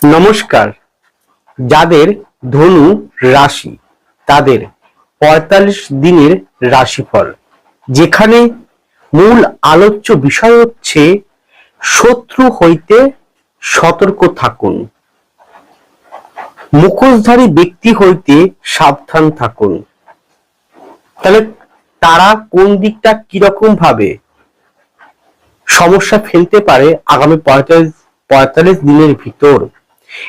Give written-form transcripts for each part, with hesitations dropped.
নমস্কার। যাদের ধনু রাশি তাদের ৪৫ দিনের রাশিফল, যেখানে মূল আলোচ্য বিষয় হচ্ছে শত্রু হইতে সতর্ক থাকুন, মুখোশধারী ব্যক্তি হইতে সাবধান থাকুন। তাহলে তারা কোন দিকটা কিরকম ভাবে সমস্যা ফেলতে পারে আগামী ৪৫ দিনের ভিতর,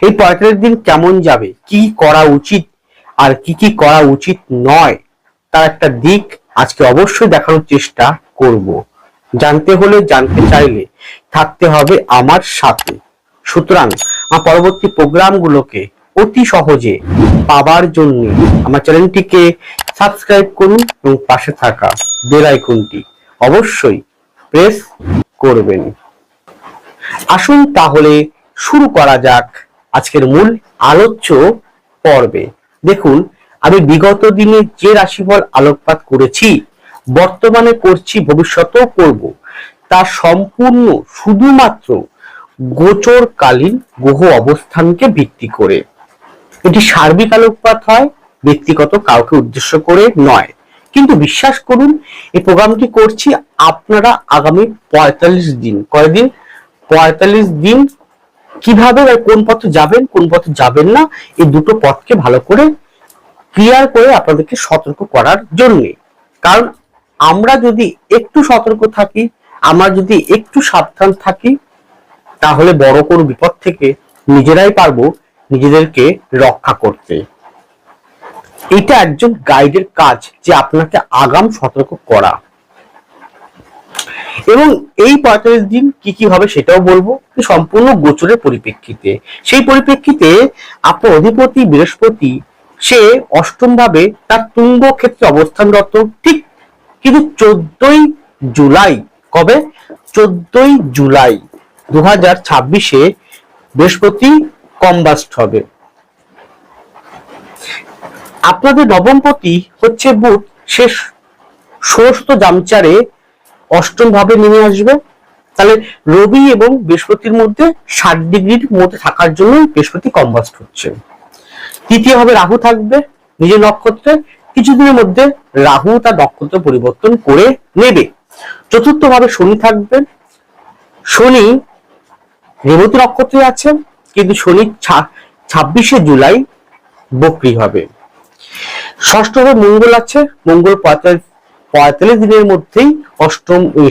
এই ৪৫ দিন কেমন যাবে, কি করা উচিত আর কি কি করা উচিত নয়, তার একটা দিক আজকে অবশ্যই দেখানোর চেষ্টা করব। জানতে হলে, জানতে চাইলে থাকতে হবে আমার সাথে। সুতরাং আমার পরবর্তী প্রোগ্রামগুলোকে অতি সহজে পাবার জন্য আমার চ্যানেলটিকে সাবস্ক্রাইব করুন এবং পাশে থাকা বেল আইকনটি অবশ্যই প্রেস করবেন। আসুন তাহলে শুরু করা যাক আজকের মূল আলোচ্য পর্বে। দেখুন, আমি বিগত দিনে যে রাশিফল আলোকপাত করেছি, বর্তমানে করছি, ভবিষ্যতেও করব, তা সম্পূর্ণ শুধুমাত্র গোচরকালীন গ্রহ অবস্থানকে ভিত্তি করে। এটি সার্বিক আলোকপাত হয়, ব্যক্তিগত কাউকে উদ্দেশ্য করে নয়। কিন্তু বিশ্বাস করুন, এই প্রোগ্রামটি করছি আপনারা আগামী ৪৫ দিন, কয়দিন, ৪৫ দিন কিভাবে কোন পথে যাবেন, কোন পথে যাবেন না, এই দুটো পথকে ভালো করে ক্লিয়ার করে আপনাদেরকে সতর্ক করার জন্য। কারণ আমরা যদি একটু সতর্ক থাকি, আমরা যদি একটু সাবধান থাকি, তাহলে বড় কোনো বিপদ থেকে নিজেরাই পারবো নিজেদেরকে রক্ষা করতে। এটা একজন গাইডের কাজ, যে আপনাকে আগাম সতর্ক করা। এবং এই ৪৫ দিন কি কি হবে সেটাও বলবো, সম্পূর্ণ গোচরের পরিপ্রেক্ষিতে। সেই পরিপ্রেক্ষিতে আপনার অধিপতি বৃহস্পতি সে অষ্টম ভাবে তার তুঙ্গ ক্ষেত্রে অবস্থানরত, ঠিক কিন্তু ১৪ই জুলাই, কবে? ১৪ই জুলাই ২০২৬-এ বৃহস্পতি কম্বাস্ট হবে। আপনাদের নবমপতি হচ্ছে বুধ, সে ষষ্ঠ জামচারে অষ্টম ভাবে নেমে আসবে। তাহলে রবি এবং বৃহস্পতির মধ্যে ৬০ ডিগ্রির মধ্যে থাকার জন্য বৃহস্পতি কম্বাস্ট হচ্ছে। তৃতীয় ভাবে রাহু থাকবে নিজের নক্ষত্রে, কিছুদিনের মধ্যে রাহু তার নক্ষত্র পরিবর্তন করে নেবে। চতুর্থ ভাবে শনি থাকবে। শনি রেবতী নক্ষত্রে আছে, কিন্তু শনি ২৬শে জুলাই বক্রী হবে। ষষ্ঠ ভাবে মঙ্গল আছে, মঙ্গল ৪৫ দিনের মধ্যেই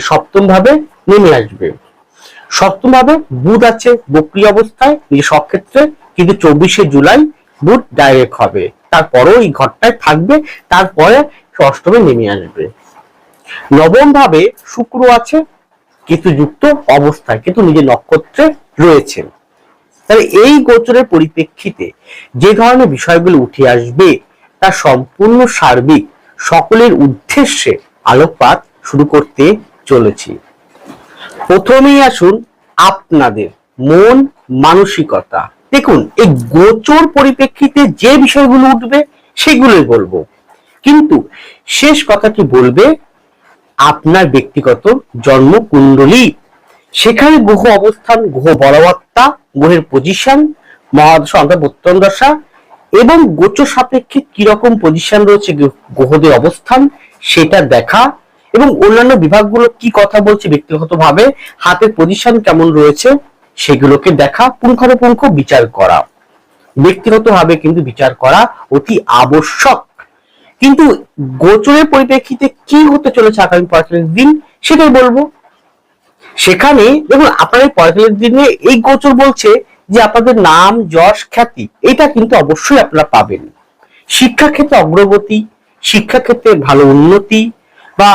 সপ্তম ভাবে নেমে আসবে। সপ্তম ভাবে বুধ আছে বক্রী অবস্থায় নিজের স্বক্ষেত্রে, কিন্তু ২৪শে জুলাই বুধ ডাইরেক্ট হবে, তারপরেও এই ঘরটায় থাকবে, তারপরে অষ্টমে নেমে আসবে। নবম ভাবে শুক্র আছে কেতুযুক্ত অবস্থায়, কিন্তু নিজের নক্ষত্রে রয়েছে। তাহলে এই গোচরের পরিপ্রেক্ষিতে যে ধরনের বিষয়গুলো উঠে আসবে তা সম্পূর্ণ সার্বিক, সকলের উদ্দেশ্যে আলোকপাত শুরু করতে চলেছি। প্রথমেই আসুন আপনাদের মন মানসিকতা। দেখুন, এই গোচর পরিপ্রেক্ষিতে যে বিষয়গুলো উঠবে সেগুলোই বলবো, কিন্তু শেষ কথাটি বলবে আপনার ব্যক্তিগত জন্ম কুণ্ডলী, সেখানে গ্রহ অবস্থান, গ্রহ বলবত্তা, গ্রহের পজিশন, মহাদশা অন্তর্বর্তন দশা এবং গোচর সাপেক্ষে কিরকম পজিশন রয়েছে গ্রহদের অবস্থান, সেটা দেখা এবং অন্যান্য বিভাগগুলো কি কথা বলছে ব্যক্তিগত ভাবে, হাতের পজিশন কেমন রয়েছে সেগুলোকে দেখা, পুঙ্খানুপুঙ্খ বিচার করা। ব্যক্তিগত ভাবে কিন্তু বিচার করা অতি আবশ্যক। কিন্তু গোচরের পরিপ্রেক্ষিতে কি হতে চলেছে আগামী ৪৫ দিন সেটাই বলবো। সেখানে দেখুন, আপনার এই ৪৫ দিনে এই গোচর বলছে যে আপনাদের নাম, যশ, খ্যাতি এটা কিন্তু অবশ্যই আপনারা পাবেন। শিক্ষাক্ষেত্রে অগ্রগতি, শিক্ষাক্ষেত্রে ভালো উন্নতি, বা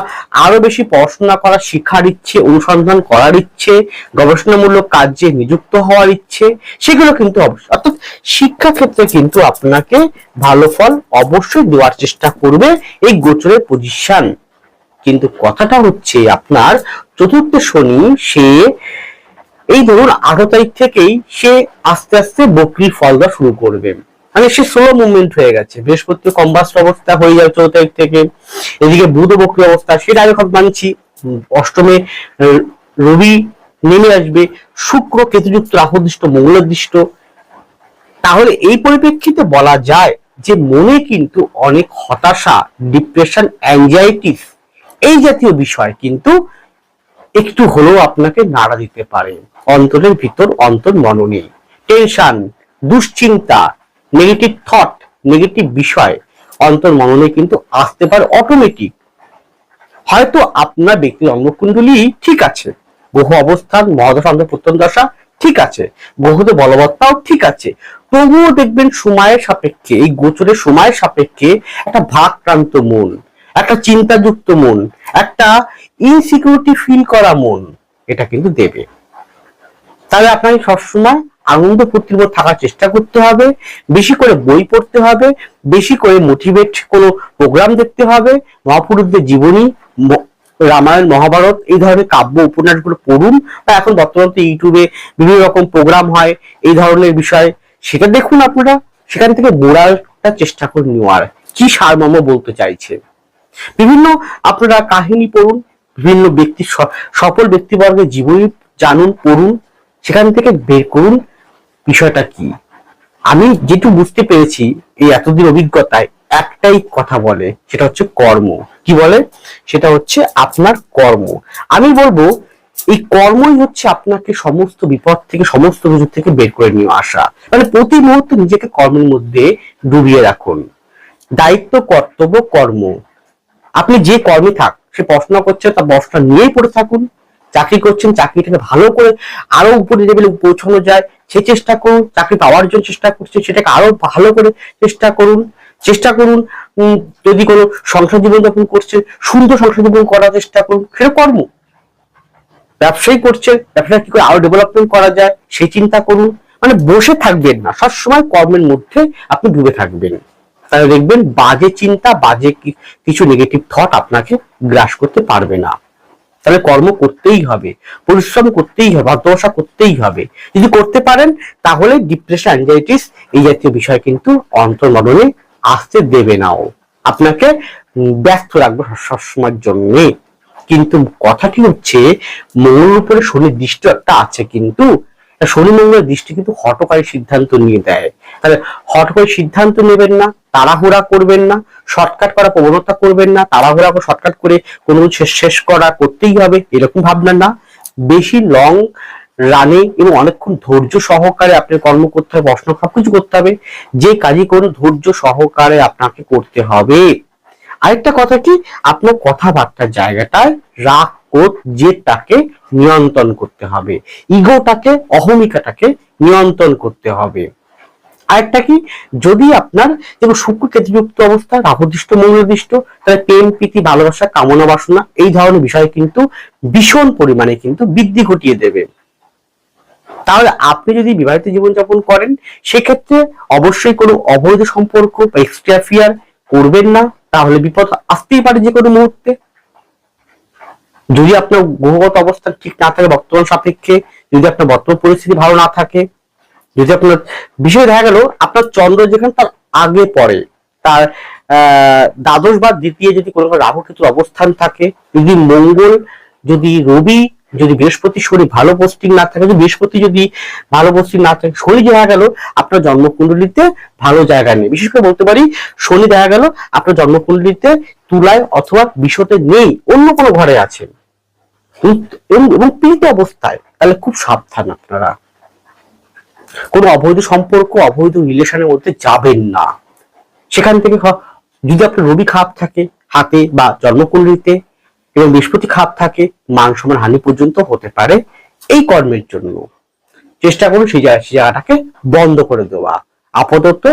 আরো বেশি পড়াশোনা করার, শিক্ষার ইচ্ছে, অনুসন্ধান করার ইচ্ছে, গবেষণামূলক কাজে নিযুক্ত হওয়ার ইচ্ছে, সেগুলো কিন্তু অবশ্যই, অর্থাৎ শিক্ষাক্ষেত্রে কিন্তু আপনাকে ভালো ফল অবশ্যই দেওয়ার চেষ্টা করবে এই গোচরের পজিশন। কিন্তু কথাটা হচ্ছে আপনার চতুর্থ শনি, সে এই ধরুন ১৮ তারিখ থেকেই সে আস্তে আস্তে বক্রীর ফল দেওয়া শুরু করবে, মানে সে স্লো মুভমেন্ট হয়ে গেছে। বৃহস্পতি কম্বাস্ট অবস্থা হয়ে যাবে ১৪ তারিখ থেকে, এদিকে বুধ বক্রী অবস্থা, সেটা আগে কথা মানছি। অষ্টমে রবি নেমে আসবে, শুক্র কেতুযুক্ত রাহুদৃষ্ট মঙ্গলদৃষ্ট, তাহলে এই পরিপ্রেক্ষিতে বলা যায় যে মনে কিন্তু অনেক হতাশা, ডিপ্রেশন, অ্যাংজাইটিস এই জাতীয় বিষয় কিন্তু একটু হলেও আপনাকে নাড়া দিতে পারে। অন্তরের ভিতর অন্তর্মননে টেনশন, দুশ্চিন্তা, নেগেটিভ থট, নেগেটিভ বিষয় অন্তর্মননে কিন্তু আসতে পারে অটোমেটিক। হয়তো আপনার ব্যক্তির অঙ্গকুণ্ডলী ঠিক আছে, গ্রহ অবস্থান, মহাদশা, অন্তঃপ্রত্যন দশা ঠিক আছে, গ্রহদের বলবত্তাও ঠিক আছে, তবুও দেখবেন সময়ের সাপেক্ষে, এই গোচরের সময়ের সাপেক্ষে একটা ভারাক্রান্ত মন, একটা চিন্তাযুক্ত মন, একটা ইনসিকিউরিটি ফিল করা মন এটা কিন্তু দেবে। তাহলে আপনাকে সবসময় আনন্দ ফুর্তির মধ্যে থাকার চেষ্টা করতে হবে, বেশি করে বই পড়তে হবে, বেশি করে মোটিভেট কোনো প্রোগ্রাম দেখতে হবে, মহাপুরুষদের জীবনী, রামায়ণ, মহাভারত এই ধরনের কাব্য উপন্যাসগুলো পড়ুন, বা এখন বর্তমানে ইউটিউবে বিভিন্ন রকম প্রোগ্রাম হয় এই ধরনের বিষয়, সেটা দেখুন আপনারা, সেখান থেকে মোরালটা চেষ্টা করে নেওয়ার কি সারমর্ম বলতে চাইছে। বিভিন্ন আপনারা কাহিনী পড়ুন, বিভিন্ন ব্যক্তি, সফল ব্যক্তিবর্গের জীবনী জানুন, পড়ুন, সেখান থেকে বের করুন বিষয়টা কি। আমি যেটুকু বুঝতে পেরেছি এই এতদিন অভিজ্ঞতায়, একটাই কথা বলে, সেটা হচ্ছে কর্ম। কি বলে? সেটা হচ্ছে আপনার কর্ম। আমি বলবো এই কর্মই হচ্ছে আপনাকে সমস্ত বিপদ থেকে, সমস্ত কিছু থেকে বের করে নিয়ে আসা। মানে প্রতি মুহূর্তে নিজেকে কর্মের মধ্যে ডুবিয়ে রাখুন। দায়িত্ব, কর্তব্য, কর্ম। আপনি যে কর্মে থাক, সে পড়াশোনা করছে তার পড়াশোনা নিয়েই পড়ে থাকুন, চাকরি করছেন চাকরিটাকে ভালো করে আরো উপরে লেভেলে পৌঁছানো যায় সে চেষ্টা করুন, চাকরি পাওয়ার জন্য চেষ্টা করছেন সেটাকে আরো ভালো করে চেষ্টা করুন, চেষ্টা করুন। যদি কোনো সংসার জীবন যাপন করছেন, সুন্দর সংসার জীবন করার চেষ্টা করুন, সেটা কর্ম। ব্যবসায়ী করছেন, ব্যবসা কি করে আরো ডেভেলপমেন্ট করা যায় সেই চিন্তা করুন। মানে বসে থাকবেন না, সবসময় কর্মের মধ্যে আপনি ডুবে থাকবেন, তাহলে দেখবেন বাজে চিন্তা, বাজে কিছু নেগেটিভ থট আপনাকে গ্রাস করতে পারবে না। তাহলে কর্ম করতেই হবে, পরিশ্রম করতেই হবে, অধ্যবসা করতেই হবে। যদি করতে পারেন তাহলে ডিপ্রেশন, অ্যাংজাইটিস এই জাতীয় বিষয় কিন্তু অন্তর্মননে আসতে দেবে নাও, আপনাকে ব্যস্ত রাখবে সবসময়ের জন্য। কিন্তু কথাটি হচ্ছে মঙ্গলের উপরে শনির দৃষ্টি একটা আছে, কিন্তু শনি মঙ্গলের দৃষ্টি কিন্তু হঠকারী সিদ্ধান্ত নিয়ে দেয়। তাহলে হঠকারী সিদ্ধান্ত নেবেন না, তাড়াহুড়া করবেন না, শর্টকাট করা প্রবণতা করবেন না, তাড়াহুড়া করে শর্টকাট করে কোনো শেষ করা করতেই হবে এরকম ভাবনা না। বেশি লং রানে এবং অনেকক্ষণ ধৈর্য সহকারে আপনার কর্ম করতে হবে, প্রশ্ন সবকিছু করতে হবে, যে কাজই করুন ধৈর্য সহকারে আপনাকে করতে হবে। আরেকটা কথা কি, আপনার কথাবার্তার জায়গাটায় রাগ, ক্রোধ, জেদটাকে নিয়ন্ত্রণ করতে হবে, ইগোটাকে, অহমিকাটাকে নিয়ন্ত্রণ করতে হবে। আরেকটা কি, যদি আপনার যেমন শুক্র কেতুযুক্ত অবস্থা, রাহুদৃষ্ট, মঙ্গলদৃষ্ট, তাহলে প্রেম, প্রীতি, ভালোবাসা, কামনা বাসনা এই ধরনের বিষয় কিন্তু ভীষণ পরিমাণে কিন্তু বৃদ্ধি ঘটিয়ে দেবে। তাহলে আপনি যদি বিবাহিত জীবনযাপন করেন সেক্ষেত্রে অবশ্যই কোনো অবৈধ সম্পর্ক বা এক্সট্রা অ্যাফেয়ার করবেন না, তাহলে বিপদ আসতেই পারে যে কোনো মুহূর্তে। যদি আপনার গ্রহগত অবস্থা ঠিক না থাকে বর্তমান সাপেক্ষে, যদি আপনার বর্তমান পরিস্থিতি ভালো না থাকে, যদি আপনার বিষয় দেখা গেল আপনার চন্দ্র যেখানে তার আগে পড়ে, তার দ্বাদশ বা দ্বিতীয় যদি কোনো রাহু কেতুর অবস্থান থাকে, যদি মঙ্গল, যদি রবি, যদি বৃহস্পতি, শনি ভালো পোস্টিং না থাকে, যদি বৃহস্পতি যদি ভালো পোস্টিং না থাকে, শনি দেখা গেল আপনার জন্মকুণ্ডলিতে ভালো জায়গা নেই। বিশেষ করে বলতে পারি শনি দেখা গেল আপনার জন্মকুণ্ডলিতে তুলায় অথবা বিশ্বতে নেই, অন্য কোনো ঘরে আছেন এবং পীড়িত অবস্থায়, তাহলে খুব সাবধান আপনারা। কোনো অবৈধ সম্পর্ক, অবৈধ রিলেশনের মধ্যে যাবেন না। সেখান থেকে যদি আপনার রবি খারাপ থাকে হাতে বা জন্মকুণ্ডলিতে এবং বৃহস্পতি খারাপ থাকে, মান সম্মান হানি পর্যন্ত হতে পারে। এই কর্মের জন্য চেষ্টা করুন সেই জায়গাটাকে বন্ধ করে দেওয়া। আপাতত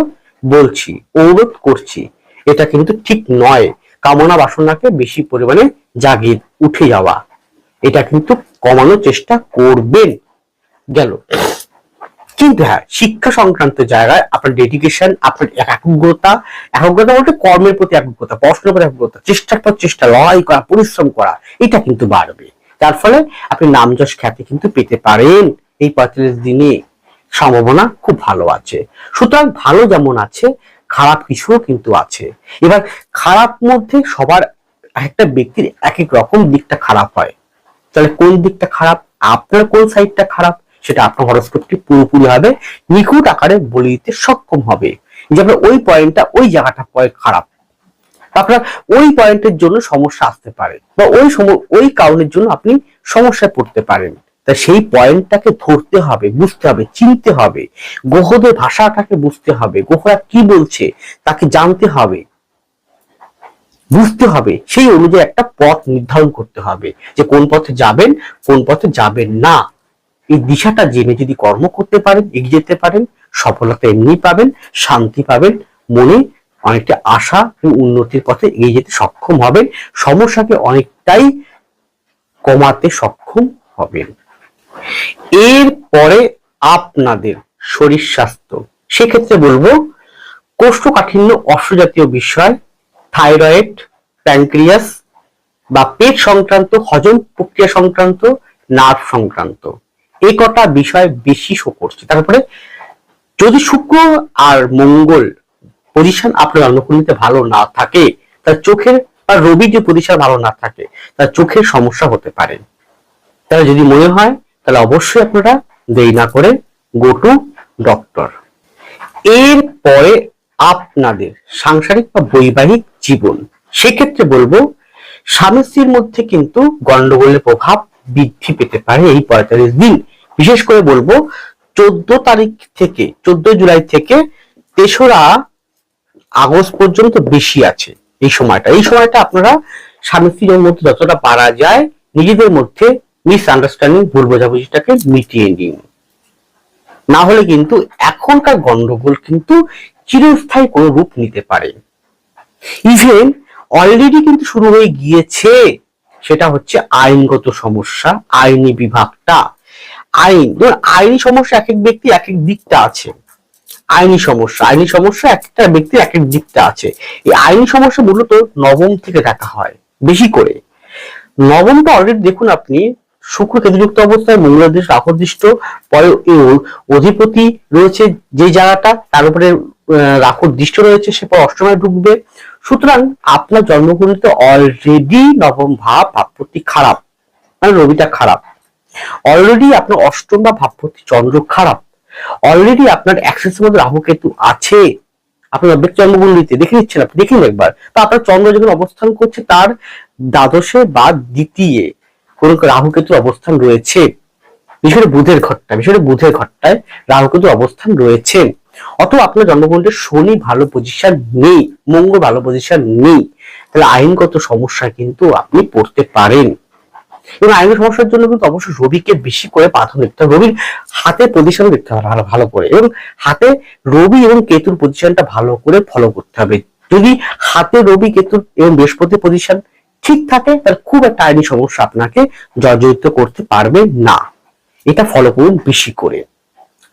বলছি, অনুরোধ করছি, এটা কিন্তু ঠিক নয়। কামনা বাসনাকে বেশি পরিমাণে জাগিয়ে উঠে যাওয়া, এটা কিন্তু কমানোর চেষ্টা করবেন। গেল। কিন্তু হ্যাঁ, শিক্ষা সংক্রান্ত জায়গায় আপনার ডেডিকেশন, আপনার একাগ্রতা, একাগ্রতা বলতে কর্মের প্রতি একাগ্রতা, পড়াশোনার প্রতি একাগ্রতা, চেষ্টার পর চেষ্টা, লড়াই করা, পরিশ্রম করা, এটা কিন্তু বাড়বে। যার ফলে আপনি নাম যশ খ্যাতি কিন্তু পেতে পারেন। এই 45 দিনে সম্ভাবনা খুব ভালো আছে। সুতরাং ভালো যেমন আছে, খারাপ কিছুও কিন্তু আছে। এবার খারাপ মধ্যে সবার একটা ব্যক্তির এক এক রকম দিকটা খারাপ হয়। তাহলে কোন দিকটা খারাপ, আপনার কোন সাইডটা খারাপ সেটা আপনার হরোস্কোপটি পুরোপুরি হবে নিখুঁত আকারে বলে দিতে সক্ষম হবে যে আপনার ওই পয়েন্টটা, ওই জায়গাটা পয়েন্ট খারাপ, আপনার ওই পয়েন্টের জন্য সমস্যা আসতে পারে, বা ওই কারণের জন্য আপনি সমস্যায় পড়তে পারেন। তা সেই পয়েন্টটাকে ধরতে হবে, বুঝতে হবে, চিনতে হবে, গ্রহদের ভাষাটাকে বুঝতে হবে, গ্রহরা কি বলছে তাকে জানতে হবে, বুঝতে হবে, সেই অনুযায়ী একটা পথ নির্ধারণ করতে হবে যে কোন পথে যাবেন, কোন পথে যাবেন না। এই দিশাটা জেনে যদি কর্ম করতে পারেন, এগিয়ে যেতে পারেন, সফলতা এমনি পাবেন, শান্তি পাবেন, মনে অনেকটা আশা এবং উন্নতির পথে এগিয়ে যেতে সক্ষম হবেন, সমস্যাকে অনেকটাই কমাতে সক্ষম হবেন। এরপরে আপনাদের শরীর স্বাস্থ্য, সেক্ষেত্রে বলবো কোষ্ঠকাঠিন্য, অশ্বজাতীয় বিষয়, থাইরয়েড, প্যানক্রিয়াস বা পেট সংক্রান্ত, হজম প্রক্রিয়া সংক্রান্ত, নার্ভ সংক্রান্ত, এই কটা বিষয় বেশি শো করছে। তারপরে যদি শুক্র আর মঙ্গল পজিশন আপনার জন্মকুণ্ডলিতে ভালো না থাকে, তার চোখের, বা রবি যে পজিশন ভালো না থাকে, তার চোখের সমস্যা হতে পারে। তাহলে যদি মনে হয় তাহলে অবশ্যই আপনারা দেরি না করে গো টু ডক্টর। এরপরে আপনাদের সাংসারিক বা বৈবাহিক জীবন, সেক্ষেত্রে বলবো স্বামী স্ত্রীর মধ্যে কিন্তু গন্ডগোলের প্রভাব বৃদ্ধি পেতে পারে এই 45 দিন। বিশেষ করে বলবো 14 জুলাই থেকে 3রা আগস্ট পর্যন্ত বেশি আছে এই সময়টা আপনারা স্বামী স্ত্রীর মধ্যে যতটা পারা যায় নিজেদের মধ্যে মিসআন্ডারস্ট্যান্ডিং, ভুল বোঝাবুঝিটাকে মিটিয়ে নিন। না হলে কিন্তু এখনকার গন্ডগোল কিন্তু চিরস্থায়ী কোনো রূপ নিতে পারে। ইভেন অলরেডি কিন্তু শুরু হয়ে গিয়েছে, সেটা হচ্ছে আইনগত সমস্যা, আইনি বিভাগটা। আইনি সমস্যা এক এক ব্যক্তি এক এক দিকটা আছে। আইনি সমস্যা একটা ব্যক্তির এক এক দিকটা আছে। এই আইনি সমস্যা মূলত নবম থেকে দেখা হয় বেশি করে। নবমটা অলরেডি দেখুন আপনি, শুক্র কেতুযুক্ত অবস্থায়, মঙ্গলাদেশ রাহুদৃষ্ট, পরে অধিপতি রয়েছে যে জায়গাটা, তার উপরে রাহুর দৃষ্ট রয়েছে, সে পর অষ্টমে ঢুকবে। সুতরাং আপনার জন্মকুণ্ডলিতে অলরেডি নবম ভাবপতি খারাপ, মানে রবিটা খারাপ। অলরেডি আপনার অষ্টম বা ভাবপতি চন্দ্র খারাপ। অলরেডি আপনার অ্যাক্সেসের মধ্যে রাহু কেতু আছে। আপনার জন্মকুণ্ডলিতে দেখে নিচ্ছেন, আপনি দেখুন একবার। তো আপনার চন্দ্র যখন অবস্থান করছে তার দ্বাদশে বা দ্বিতীয় কোন রাহু কেতুর অবস্থান রয়েছে, বিশেষ করে বুধের ঘরটায় রাহু কেতুর অবস্থান রয়েছে। অথবা আপনার জন্মকুণ্ডলীতে শনি ভালো পজিশন নেই, মঙ্গল ভালো পজিশন নেই, তাহলে আইনগত সমস্যা কিন্তু আপনি পড়তে পারেন। এবং আইনগত সমস্যার জন্য কিন্তু অবশ্যই রবিকে বেশি করে প্রাধান্য দিতে হবে। রবির হাতে পজিশন দেখতে হবে ভালো করে, এবং হাতে রবি এবং কেতুর পজিশনটা ভালো করে ফলো করতে হবে। যদি হাতে রবি, কেতুর এবং বৃহস্পতি পজিশন ঠিক থাকে তাহলে খুব একটা আইনি সমস্যা আপনাকে জর্জরিত করতে পারবে না। এটা ফলো করুন বেশি করে।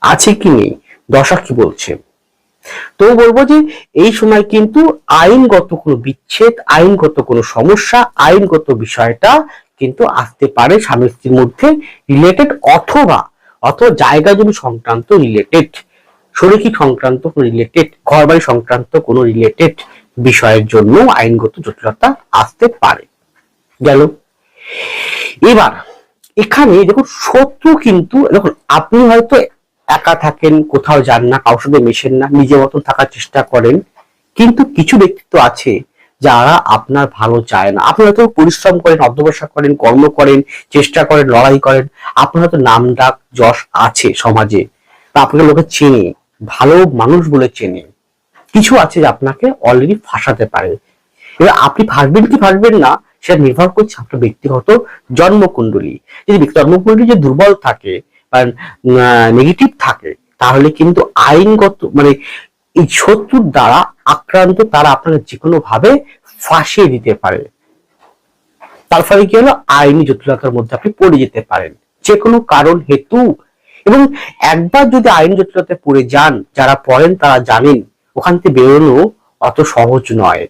আছে কি নেই, দশা কি বলছে। তো বলবো যে এই সময় কিন্তু আইনগত কোনো বিচ্ছেদ, আইনগত কোনো সমস্যা, আইনগত বিষয়টা কিন্তু আসতে পারে স্বামী স্ত্রীর মধ্যে রিলেটেড, অথবা জায়গা জমি সংক্রান্ত রিলেটেড, শরীরিক সংক্রান্ত রিলেটেড, ঘর বাড়ি সংক্রান্ত কোনো রিলেটেড বিষয়ের জন্য আইনগত জটিলতা আসতে পারে। গেল। এবার এখানে দেখুন শত্রু কিন্তু, দেখুন আপনি হয়তো একা থাকেন, কোথাও যান না, কারোর সাথে মেশেন না, নিজের মতন থাকার চেষ্টা করেন, কিন্তু কিছু ব্যক্তিত্ব আছে যারা আপনার ভালো চায় না। আপনি হয়তো পরিশ্রম করেন, অধ্যবসায় করেন, কর্ম করেন, চেষ্টা করেন, লড়াই করেন, আপনার হয়তো নাম ডাক যশ আছে সমাজে, বা আপনাকে লোকে চেনে, ভালো মানুষ বলে চেনে। কিছু আছে যে আপনাকে অলরেডি ফাঁসাতে পারে। এবার আপনি ফাঁসবেন কি ফাঁসবেন না সেটা নির্ভর করছে আপনার ব্যক্তিগত জন্মকুণ্ডলী। যদি জন্মকুণ্ডলী যে দুর্বল থাকে বা নেগেটিভ থাকে, তাহলে কিন্তু আইনগত মানে এই শত্রুর দ্বারা আক্রান্ত তারা আপনাকে যে কোনো ভাবে ফাঁসিয়ে দিতে পারে। তার ফলে কি হলো, আইনি জটিলতার মধ্যে আপনি পড়ে যেতে পারেন যে কোনো কারণ হেতু। এবং একবার যদি আইনি জটিলতায় পড়ে যান, যারা পড়েন তারা জানেন ওখান থেকে বেরোনো অত সহজ নয়।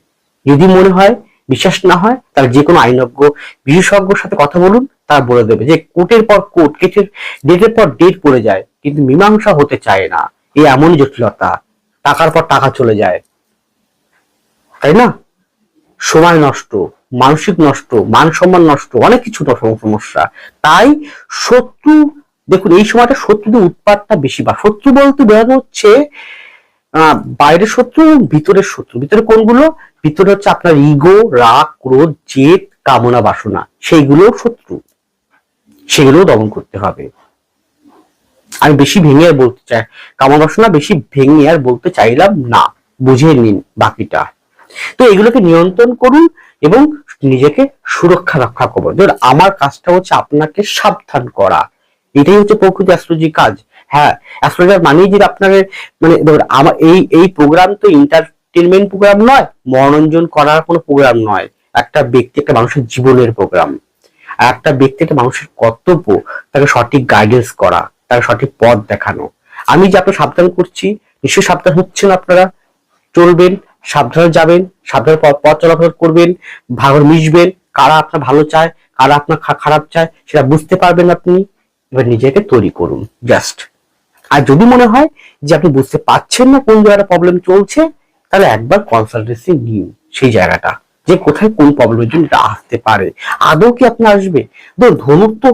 যদি মনে হয়, বিশ্বাস না হয়, তাহলে যে কোনো আইনজ্ঞ বিশেষজ্ঞর সাথে কথা বলুন, তারা বলে দেবে যে কোর্টের পর কোর্ট, ডেটের পর ডেট পড়ে যায় কিন্তু মীমাংসা হতে চায় না। এই এমনই জটিলতা, টাকার পর টাকা চলে যায়, তাই না? সময় নষ্ট, মানসিক নষ্ট, মান সম্মান নষ্ট, অনেক কিছু সমস্যা। তাই শত্রু দেখুন এই সময়টা শত্রুদের উৎপাতটা বেশি, বা শত্রু বলতে বোঝানো হচ্ছে বাইরের শত্রু এবং ভিতরের শত্রু। ভিতরে কোনগুলো? ভিতরে হচ্ছে আপনার ইগো, রাগ, ক্রোধ, জেদ, কামনা, বাসনা, সেইগুলোও শত্রু, সেগুলোও দমন করতে হবে। আমি বেশি ভেঙে আর বলতে চাই, কামনা বাসনা বেশি ভেঙে আর বলতে চাইলাম না, বুঝে নিন বাকিটা। তো এগুলোকে নিয়ন্ত্রণ করুন এবং নিজেকে সুরক্ষা রক্ষা করুন। ধর আমার কাজটা হচ্ছে আপনাকে সাবধান করা, এটাই হচ্ছে প্রকৃত অ্যাস্ট্রোলজি কাজ। হ্যাঁ, অ্যাস্ট্রোলজার মানেই যে আপনাদের মানে ধর আমার এই প্রোগ্রাম তো এন্টারটেনমেন্ট প্রোগ্রাম নয়, মনোরঞ্জন করার কোনো প্রোগ্রাম নয়। একটা ব্যক্তি, একটা মানুষের জীবনের প্রোগ্রাম। আর একটা ব্যক্তি, একটা মানুষের কর্তব্য তাকে সঠিক গাইডেন্স করা, তাকে সঠিক পথ দেখানো। আমি যে আপনাকে সাবধান করছি, নিশ্চয়ই সাবধান হচ্ছেন আপনারা। চলবেন, সাবধানে যাবেন, সাবধানে পথ চলাফেরা করবেন, ভালো মিশবেন, কারা আপনার ভালো চায়, কারা আপনার খারাপ চায় সেটা বুঝতে পারবেন আপনি। এবার নিজেকে তৈরি করুন জাস্ট। আর যদি মনে হয় যে আপনি বুঝতে পারছেন না কোন জায়গাটা প্রবলেম চলছে, তাহলে একবার কনসালটেন্সি নিন সেই জায়গাটা, যে কোথায় কোন প্রবলেমের জন্য এটা আসতে পারে। আদৌ কি আপনার আসবে? ধনুক তো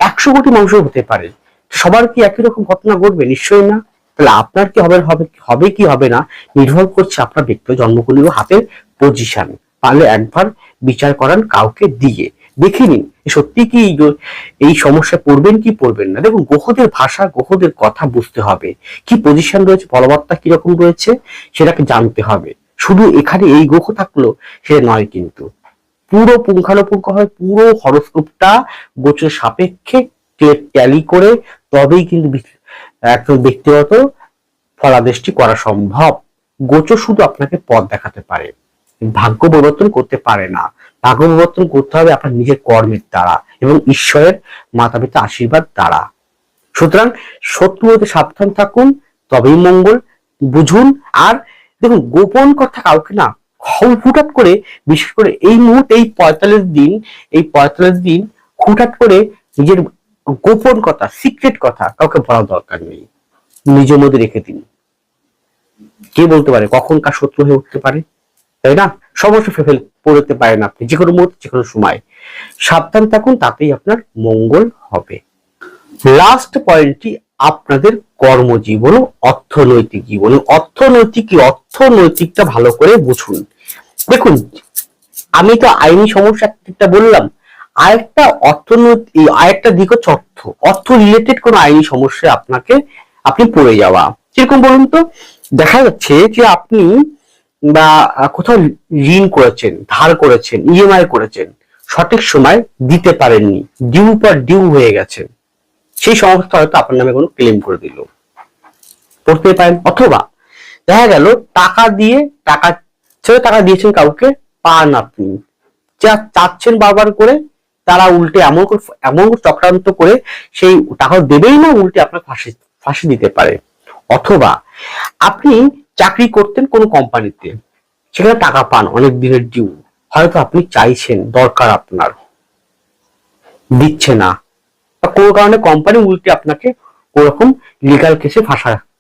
100 কোটি মানুষের হতে পারে, সবার কি একই রকম ঘটনা ঘটবে? নিশ্চয়ই না। তাহলে আপনার কি হবে কি হবে না নির্ভর করছে আপনার ব্যক্তিগত জন্মকুণ্ডলী হাতের পজিশন। তাহলে একবার বিচার করান কাউকে দিয়ে, দেখে নিন সত্যি কি এই সমস্যায় পড়বেন কি পড়বেন না। দেখুন গ্রহদের ভাষা, গ্রহদের কথা বুঝতে হবে, কি পজিশন রয়েছে, বলবত্তা কিরকম রয়েছে সেটাকে জানতে হবে। শুধু এখানে এই গ্রহ থাকলো সেটা নয়, কিন্তু পুরো পুঙ্খানুপুঙ্খ হয় পুরো হরোস্কোপটা গোচর সাপেক্ষে ট্যালি করে তবেই কিন্তু একদম ব্যক্তিগত ফলাদেশটি করা সম্ভব। গোচর শুধু আপনাকে পথ দেখাতে পারে, ভাগ্য পরিবর্তন করতে পারে না। ভাগ্য পরিবর্তন করতে হবে আপনার নিজের কর্মের দ্বারা এবং ঈশ্বরের মাতা পিতা আশীর্বাদ দ্বারা। সুতরাং শত্রু হতে সাবধান থাকুন, তবেই মঙ্গল। বুঝুন। আর দেখুন গোপন কথা কাউকে না হুটহাট করে, বিশেষ করে এই মুহূর্তে এই 45 দিন হুটহাট করে নিজের গোপন কথা, সিক্রেট কথা কাউকে বলার দরকার নেই, নিজের মধ্যে রেখে দিন। কে বলতে পারে কখন কার শত্রু হয়ে উঠতে পারে, তাই না? সমস্যা পড়তে পারেন আপনি যে কোনো মুহূর্তে, যে কোনো সময়। সাবধান থাকুন, তাতেই আপনার মঙ্গল হবে। লাস্ট পয়েন্টটি আপনাদের কর্মজীবন ও অর্থনৈতিক জীবন। অর্থনৈতিকটা ভালো করে বুঝুন। দেখুন আমি তো আইনি সমস্যা একটা বললাম, আরেকটা দিক হচ্ছে অর্থ রিলেটেড কোন আইনি সমস্যা আপনি পড়ে যাওয়া। কিরকম বলুন তো? দেখা যাচ্ছে যে আপনি বা কোথাও ঋণ করেছেন, ধার করেছেন, ইএমআই করেছেন, সঠিক সময় দিতে পারেননি, ডিউ হয়ে গেছে, সেই সংস্থা হয়তো আপনার নামে কোনো ক্লেম করে দিল, পড়তে পারেন। অথবা দেখা গেল টাকা দিয়েছেন কাউকে, পান আপনি যা চাচ্ছেন বারবার করে, তারা উল্টে এমন চক্রান্ত করে সেই টাকা দেবেই না, উল্টে আপনার ফাঁসি দিতে পারে। অথবা আপনি চাকরি করতেন কোন কোম্পানিতে, সেখানে টাকা পান অনেক দিনের ডিউ, হয়তো আপনি চাইছেন, দরকার আপনার, দিচ্ছে না, বা কোনো কারণে কোম্পানি উল্টে আপনাকে ওরকম লিগাল কেসে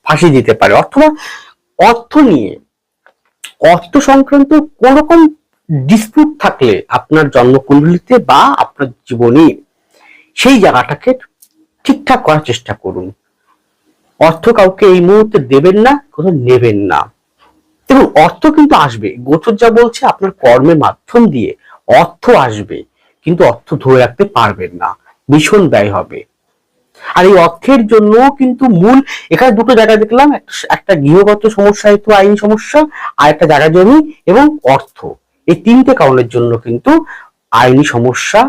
ফাঁসি দিতে পারে। অথবা অর্থ সংক্রান্ত কোন রকম ডিসপিউট থাকলে আপনার জন্মকুণ্ডলিতে বা আপনার জীবনে, সেই জায়গাটাকে ঠিকঠাক করার চেষ্টা করুন। অর্থ কাউকে এই মুহূর্তে দেবেন না, কোথাও নেবেন না। দেখুন অর্থ কিন্তু আসবে, গোচর যা বলছে আপনার কর্মের মাধ্যম দিয়ে অর্থ আসবে, কিন্তু অর্থ ধরে রাখতে পারবেন না, ভীষণ ব্যয় হবে। আর এই অর্থের জন্য কিন্তু এখানে দুটো জায়গা দেখলাম, একটা গৃহগত সমস্যা হেতু আইনি সমস্যা, আর একটা জায়গা জমি এবং অর্থ, এই তিনটে কারণের জন্য কিন্তু আইনি সমস্যা,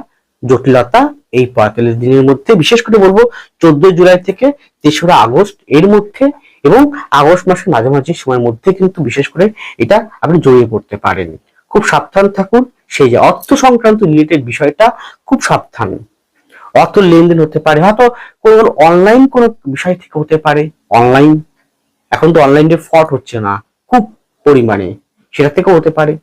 জটিলতা এই 45 দিনের মধ্যে, বিশেষ করে বলবো 14 জুলাই থেকে 3রা আগস্ট এর মধ্যে এবং আগস্ট মাসের মাঝামাঝি সময়ের মধ্যে কিন্তু বিশেষ করে এটা আপনি জড়িয়ে পড়তে পারেন। খুব সাবধান থাকুন, সেই যে অর্থ সংক্রান্ত রিলেটেড বিষয়টা খুব সাবধান। অর্থ লেনদেন হতে পারে, হয়তো কোন অনলাইন কোন বিষয় থেকে হতে পারে। এখন তো অনলাইনে ফ্রড হচ্ছে না খুব পরিমাণে, সেটা থেকেও হতে পারে।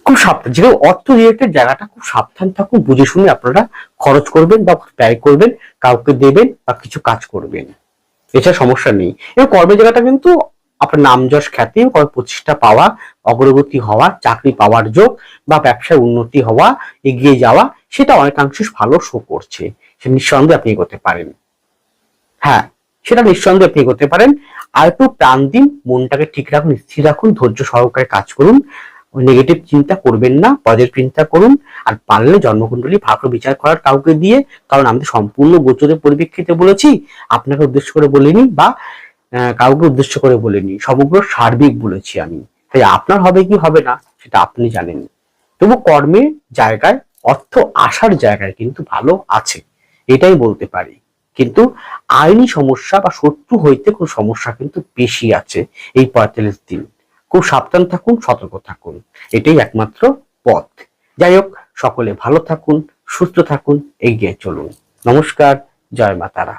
খুব সাবধান, যেহেতু অর্থ রিলেটেড জায়গাটা, খুব সাবধান থাকুন, বুঝে শুনে আপনারা খরচ করবেন বা ব্যয় করবেন, কাউকে দেবেন বা কিছু কাজ করবেন, এছাড়া সমস্যা নেই। এবং কর্মের জায়গাটা কিন্তু আপনার নাম যশ খ্যাতি, প্রতিষ্ঠা পাওয়া, অগ্রগতি হওয়া, চাকরি পাওয়ার যোগ বা ব্যবসায় উন্নতি হওয়া, এগিয়ে যাওয়া, সেটা অনেকাংশে ভালো শো করছে। সে নিঃসন্দেহে আপনি এগোতে পারেন। হ্যাঁ, সেটা নিঃসন্দেহে আপনি এগোতে পারেন। আর একটু প্রাণ দিন, মনটাকে ঠিক রাখুন, স্থির রাখুন, ধৈর্য সহকারে কাজ করুন, নেগেটিভ চিন্তা করবেন না, পজিটিভ চিন্তা করুন। আর পারলে জন্মকুণ্ডলী ভাগ্য বিচার করার কাউকে দিয়ে, কারণ আমি তো সম্পূর্ণ গোচরের পরিপ্রেক্ষিতে বলেছি, আপনাকে উদ্দেশ্য করে বলিনি বা কাউকে উদ্দেশ্য করে বলিনি, সমগ্র সার্বিক বলেছি আমি। তাই আপনার হবে কি হবে না সেটা আপনি জানেন। তবু কর্মের জায়গায়, অর্থ আসার জায়গায় কিন্তু ভালো আছে, এটাই বলতে পারি। কিন্তু আইনি সমস্যা বা শত্রু হইতে কোনো সমস্যা কিন্তু বেশি আছে এই 45 দিন। খুব সাবধান থাকুন, সতর্ক থাকুন, এটাই একমাত্র পথ। যাই হোক, সকলে ভালো থাকুন, সুস্থ থাকুন, এগিয়ে চলুন। নমস্কার, জয় মা তারা।